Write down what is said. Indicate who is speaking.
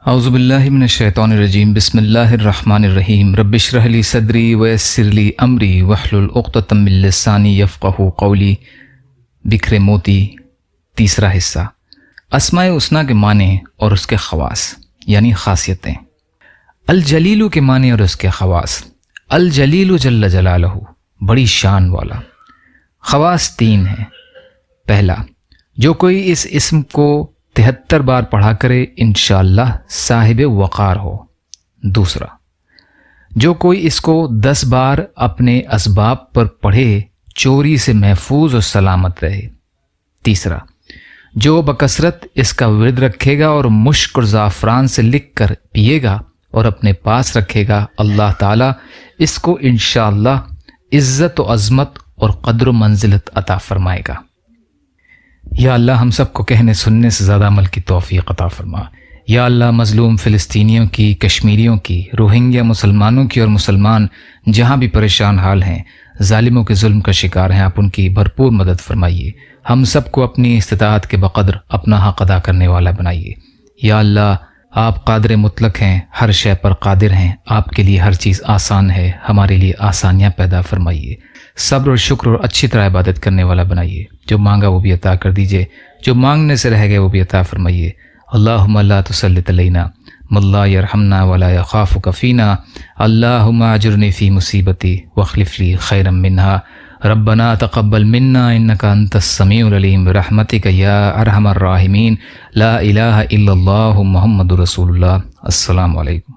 Speaker 1: اعوذ باللہ من الشیطان الرجیم بسم اللہ الرحمن الرحیم رب اشرح لی صدری ویسر لی امری واحلل عقدۃ من لسانی یفقہوا قولی۔ بکھرے موتی، تیسرا حصہ۔ اسماء الحسنی کے معنی اور اس کے خواص یعنی خاصیتیں۔ الجلیل کے معنی اور اس کے خواص۔ الجلیل جل جلالہ، بڑی شان والا۔ خواص تین ہیں۔ پہلا، جو کوئی اس اسم کو 73 بار پڑھا کرے انشاءاللہ صاحب وقار ہو۔ دوسرا، جو کوئی اس کو 10 بار اپنے اسباب پر پڑھے چوری سے محفوظ و سلامت رہے۔ تیسرا، جو بکثرت اس کا ورد رکھے گا اور مشک اور زعفران سے لکھ کر پیے گا اور اپنے پاس رکھے گا، اللہ تعالیٰ اس کو انشاءاللہ عزت و عظمت اور قدر و منزلت عطا فرمائے گا۔ یا اللہ ہم سب کو کہنے سننے سے زیادہ عمل کی توفیق عطا فرما۔ یا اللہ مظلوم فلسطینیوں کی، کشمیریوں کی، روہنگیا مسلمانوں کی اور مسلمان جہاں بھی پریشان حال ہیں، ظالموں کے ظلم کا شکار ہیں، آپ ان کی بھرپور مدد فرمائیے۔ ہم سب کو اپنی استطاعت کے بقدر اپنا حق ادا کرنے والا بنائیے۔ یا اللہ آپ قادر مطلق ہیں، ہر شے پر قادر ہیں، آپ کے لیے ہر چیز آسان ہے، ہمارے لیے آسانیاں پیدا فرمائیے۔ صبر اور شکر اور اچھی طرح عبادت کرنے والا بنائیے۔ جو مانگا وہ بھی عطا کر دیجئے، جو مانگنے سے رہ گئے وہ بھی عطا فرمائیے۔ اللہم لا تسلط علینا من لا یرحمنا ولا یخافک فینا، اللہم اجرنی فی مصیبتی واخلف لی خیرا منہا، ربنا تقبل منا انک انت السمیع العلیم برحمتک یا ارحم الراحمین، لا الہ الا اللہ محمد رسول اللہ۔ السلام علیکم۔